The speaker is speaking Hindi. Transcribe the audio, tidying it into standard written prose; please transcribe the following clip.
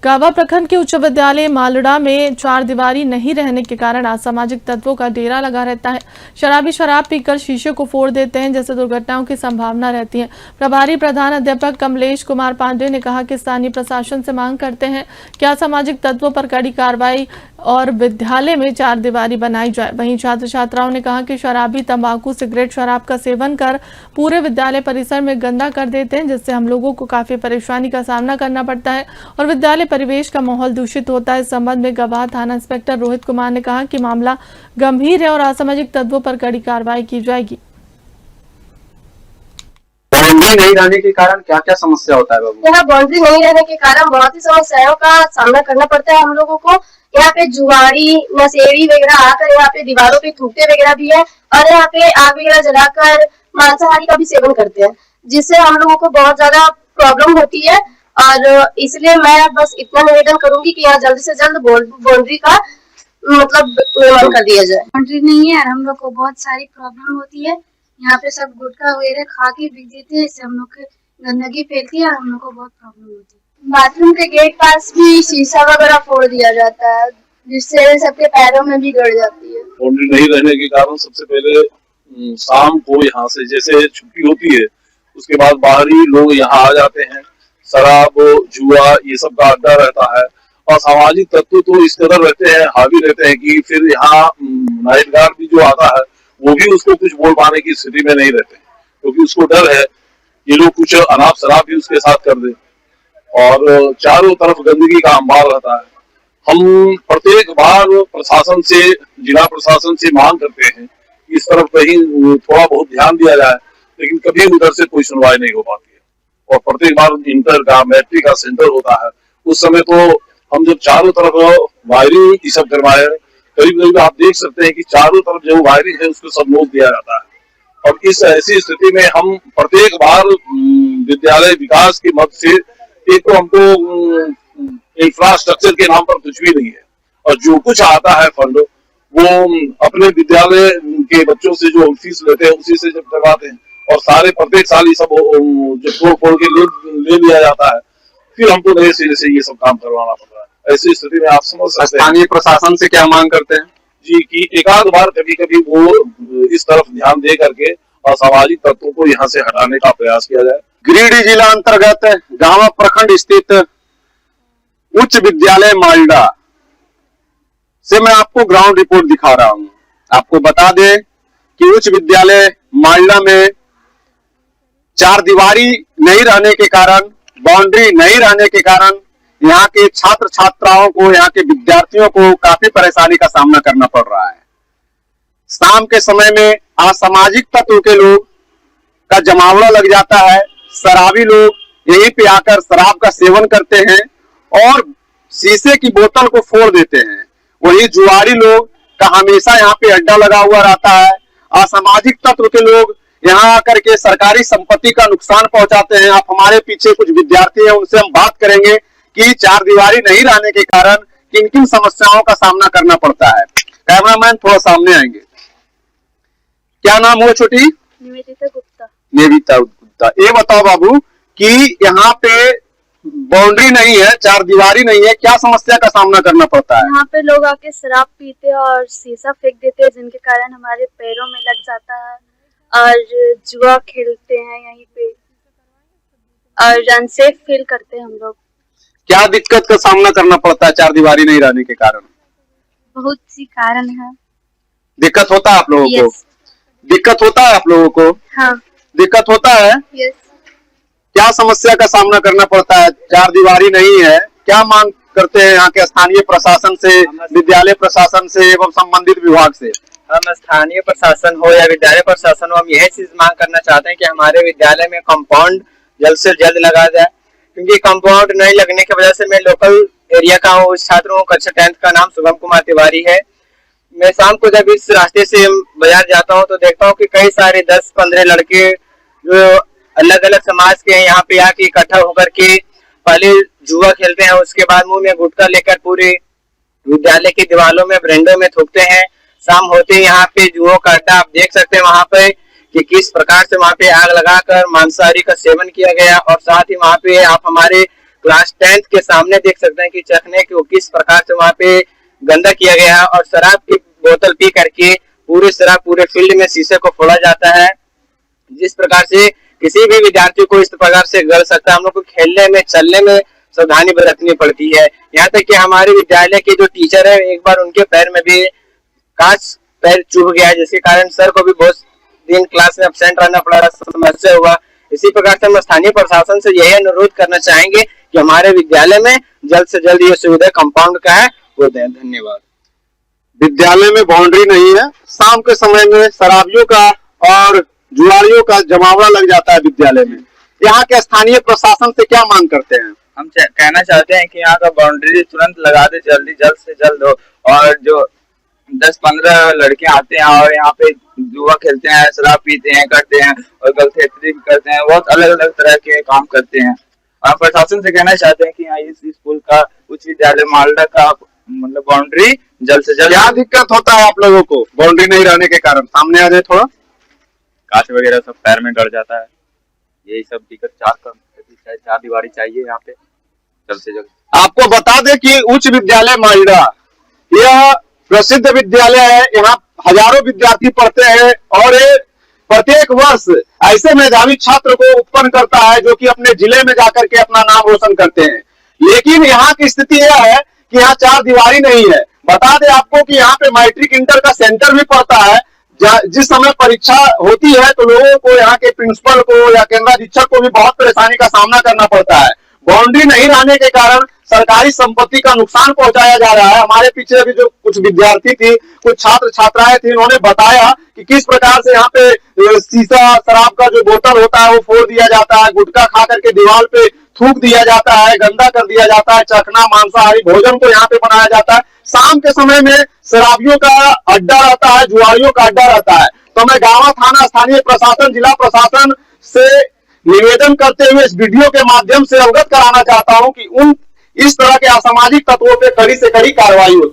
गावा प्रखंड के उच्च विद्यालय मालड़ा में चार दीवारी नहीं रहने के कारण असामाजिक तत्वों का डेरा लगा रहता है। शराबी शराब पीकर शीशे को फोड़ देते हैं, जिससे दुर्घटनाओं की संभावना रहती है। प्रभारी प्रधान अध्यापक कमलेश कुमार पांडे ने कहा कि स्थानीय प्रशासन से मांग करते हैं कि असामाजिक तत्वों पर कड़ी कार्रवाई और विद्यालय में चार दीवारी बनाई जाए। वहीं छात्र छात्राओं ने कहा कि शराबी तंबाकू सिगरेट शराब का सेवन कर पूरे विद्यालय परिसर में गंदा कर देते हैं, जिससे हम लोगों को काफी परेशानी का सामना करना पड़ता है और विद्यालय परिवेश का माहौल दूषित होता है। इस संबंध में गवाह थाना इंस्पेक्टर रोहित कुमार ने कहा कि मामला गंभीर है और असामाजिक तत्वों पर कड़ी कार्रवाई की जाएगी। बाउंड्री नहीं रहने के कारण क्या क्या समस्या होता है बाबू? यहाँ बाउंड्री नहीं रहने के कारण बहुत ही समस्याओं का सामना करना पड़ता है हम लोगों को। यहाँ पे जुआरी नशेड़ी वगैरह आकर यहाँ पे दीवारों पे थूकते वगैरह भी है और यहाँ पे आग वगैरह जलाकर मांसाहारी का भी सेवन करते हैं, जिससे हम लोगों को बहुत ज्यादा प्रॉब्लम होती है। और इसलिए मैं बस इतना निवेदन करूंगी कि यहाँ जल्द से जल्द बाउंड्री का मतलब निर्माण कर दिया जाए। बाउंड्री नहीं है और हम लोग को बहुत सारी प्रॉब्लम होती है। यहाँ पे सब गुटखा वगैरह खा के बिक देते हैं, इससे हम लोग की गंदगी फैलती है और हम लोग को बहुत प्रॉब्लम होती है। बाथरूम के गेट पास भी शीशा वगैरह फोड़ दिया जाता है, जिससे सबके पैरों में भी गड़ जाती है। बाउंड्री नहीं रहने के कारण सबसे पहले शाम को यहाँ से जैसे छुट्टी होती है उसके बाद बाहरी लोग यहाँ आ जाते हैं। शराब जुआ ये सब का अड्डा रहता है और सामाजिक तत्व तो इस कदर रहते हैं, हावी रहते हैं कि फिर यहाँ नाइट गार्ड भी जो आता है वो भी उसको कुछ बोल पाने की स्थिति में नहीं रहते, क्योंकि उसको डर है ये लोग कुछ अनाप शराब भी उसके साथ कर दे और चारों तरफ गंदगी का अंबार रहता है। हम प्रत्येक बार प्रशासन से, जिला प्रशासन से मांग करते हैं कि इस तरफ कहीं थोड़ा बहुत ध्यान दिया जाए, लेकिन कभी उधर से कोई सुनवाई नहीं हो पाती है। और प्रत्येक बार इंटर का मैट्रिक का सेंटर होता है उस समय तो हम जब चारों तरफ वायरिंग ये सब करवाए, करीब करीब आप देख सकते हैं कि चारों तरफ जो वायरिंग है उसको सब नोट दिया जाता है। और इस ऐसी स्थिति में हम प्रत्येक बार विद्यालय विकास के मद से एक तो हमको इंफ्रास्ट्रक्चर के नाम पर कुछ भी नहीं है और जो कुछ आता है फंड वो अपने विद्यालय के बच्चों से जो फीस लेते हैं उसी से जब करवाते हैं और सारे प्रत्येक साल ये सब जो तोड़ फोड़ के ले लिया जाता है, फिर हमको नए सिरे से ये सब काम करवाना पड़ रहा है। ऐसी स्थिति में आप समझ सकते हैं। स्थानीय प्रशासन से क्या मांग करते हैं जी कि एकाध बार कभी कभी वो इस तरफ ध्यान दे करके असामाजिक तत्वों को यहाँ से हटाने का प्रयास किया जाए। गिरिडीह जिला अंतर्गत गावा प्रखंड स्थित उच्च विद्यालय मालड़ा से मैं आपको ग्राउंड रिपोर्ट दिखा रहा हूं। आपको बता दें कि उच्च विद्यालय मालड़ा में चार दीवारी नहीं रहने के कारण, बाउंड्री नहीं रहने के कारण यहाँ के छात्र छात्राओं को, यहाँ के विद्यार्थियों को काफी परेशानी का सामना करना पड़ रहा है। शाम के समय में असामाजिक तत्व के लोग का जमावड़ा लग जाता है। शराबी लोग यहीं पे आकर शराब का सेवन करते हैं और शीशे की बोतल को फोड़ देते हैं। वही जुआरी लोग का हमेशा यहाँ पे अड्डा लगा हुआ रहता है। असामाजिक तत्व के लोग यहाँ आकर के सरकारी संपत्ति का नुकसान पहुंचाते हैं। आप हमारे पीछे कुछ विद्यार्थी हैं, उनसे हम बात करेंगे कि चार दीवारी नहीं रहने के कारण किन किन समस्याओं का सामना करना पड़ता है। कैमरामैन थोड़ा सामने आएंगे। क्या नाम हुआ छोटी? निवेदिता गुप्ता। निवेदिता गुप्ता, ये बताओ बाबू कि यहाँ पे बाउंड्री नहीं है, चार दीवारी नहीं है, क्या समस्या का सामना करना पड़ता है? यहाँ पे लोग आके शराब पीते हैं और शीशा फेंक देते हैं, जिनके कारण हमारे पैरों में लग जाता है और जुआ खेलते हैं यहीं पे और अनसेफ फील करते हैं हम लोग। क्या दिक्कत का सामना करना पड़ता है चार दीवारी नहीं रहने के कारण? बहुत सी कारण है। दिक्कत होता है आप लोगों को? दिक्कत होता है आप लोगों को? हाँ। दिक्कत होता है? यस। क्या समस्या का सामना करना पड़ता है? चार दीवारी नहीं है, क्या मांग करते हैं यहाँ के स्थानीय प्रशासन से, विद्यालय प्रशासन से एवं संबंधित विभाग से? हम स्थानीय प्रशासन हो या विद्यालय प्रशासन हो, हम यही चीज मांग करना चाहते हैं कि हमारे विद्यालय में कंपाउंड जल्द से जल्द लगा जाए, क्योंकि कंपाउंड नहीं लगने की वजह से मैं लोकल एरिया का हूँ। उस छात्र हूँ, कक्षा 10th का नाम शुभम कुमार तिवारी है। मैं शाम को जब इस रास्ते से बाजार जाता हूँ तो देखता हूँ कि कई सारे 10-15 लड़के जो अलग अलग समाज के हैं यहाँ पे आके इकट्ठा होकर के पहले जुआ खेलते हैं, उसके बाद मुंह में गुटखा लेकर पूरे विद्यालय की दीवारों में, बरामदों में थूकते हैं। शाम होते ही यहाँ पे जुओं का अड्डा आप देख सकते हैं वहाँ पे कि किस प्रकार से वहाँ पे आग लगाकर मांसाहारी का सेवन किया गया और साथ ही वहाँ पे आप हमारे क्लास 10th के सामने देख सकते हैं कि चखने को किस प्रकार से वहाँ पे गंदा किया गया है और शराब की बोतल पी करके पूरे शराब पूरे फील्ड में शीशे को फोड़ा जाता है। जिस प्रकार से किसी भी विद्यार्थी को इस प्रकार से गल सकता है, हम लोग को खेलने में चलने में सावधानी बरतनी पड़ती है। यहाँ तक कि हमारे विद्यालय के जो टीचर है, एक बार उनके पैर में भी कांच पैर चुभ गया, जिसके कारण सर को भी बहुत दिन क्लास में एब्सेंट रहना पड़ा, समस्या हुआ। इसी प्रकार से हम स्थानीय प्रशासन से यही अनुरोध करना चाहेंगे कि हमारे विद्यालय में जल्द से जल्द ये सुविधा कंपाउंड का है वो दें। धन्यवाद। विद्यालय में बाउंड्री नहीं है, शाम के समय में शराबियों का और जुआरियों का जमावड़ा लग जाता है विद्यालय में। यहाँ के स्थानीय प्रशासन से क्या मांग करते हैं? हम कहना चाहते हैं कि यहाँ का बाउंड्री तुरंत लगा दे, जल्द से जल्द हो। और जो 10-15 लड़के आते हैं और यहाँ पे जुआ खेलते हैं, शराब पीते हैं, करते हैं और गलथेतरी भी करते हैं, बहुत अलग अलग तरह के काम करते हैं। और प्रशासन से कहना चाहते हैं कि यहाँ इस स्कूल का उच्च विद्यालय मालदा का मतलब बाउंड्री जल्द से जल्द। क्या दिक्कत होता है आप लोगों को बाउंड्री नहीं रहने के कारण? सामने आ जाए थोड़ा। कांच वगैरह सब पैर में गड़ जाता है, यही सब दिक्कत। 4 दीवारी चाहिए यहाँ पे जल्द से जल्द। आपको बता दें कि उच्च विद्यालय मालदा यह प्रसिद्ध विद्यालय है, यहाँ हजारों विद्यार्थी पढ़ते हैं और ये प्रत्येक वर्ष ऐसे मेधावी छात्र को उत्पन्न करता है जो कि अपने जिले में जाकर के अपना नाम रोशन करते हैं। लेकिन यहाँ की स्थिति यह है कि यहाँ 4 दीवारी नहीं है। बता दें आपको कि यहाँ पे मैट्रिक इंटर का सेंटर भी पड़ता है। जिस समय परीक्षा होती है तो लोगों को, यहाँ के प्रिंसिपल को या केंद्राधीक्षक को भी बहुत परेशानी का सामना करना पड़ता है। बाउंड्री नहीं रहने के कारण सरकारी संपत्ति का नुकसान पहुंचाया जा रहा है। हमारे पीछे अभी जो कुछ विद्यार्थी थी, कुछ छात्र छात्राएं थी, उन्होंने बताया कि किस प्रकार से यहाँ पे शीशा शराब का जो बोतल होता है वो फोड़ दिया जाता है, गुटखा खा करके दीवार पे थूक दिया जाता है, गंदा कर दिया जाता है, चखना मांसाहारी भोजन को यहाँ पे बनाया जाता है। शाम के समय में शराबियों का अड्डा रहता है, जुआरियों का अड्डा रहता है। तो मैं गांवा थाना, स्थानीय प्रशासन, जिला प्रशासन से निवेदन करते हुए इस वीडियो के माध्यम से अवगत कराना चाहता हूं कि इस तरह के असामाजिक तत्वों पे कड़ी से कड़ी कार्रवाई हो।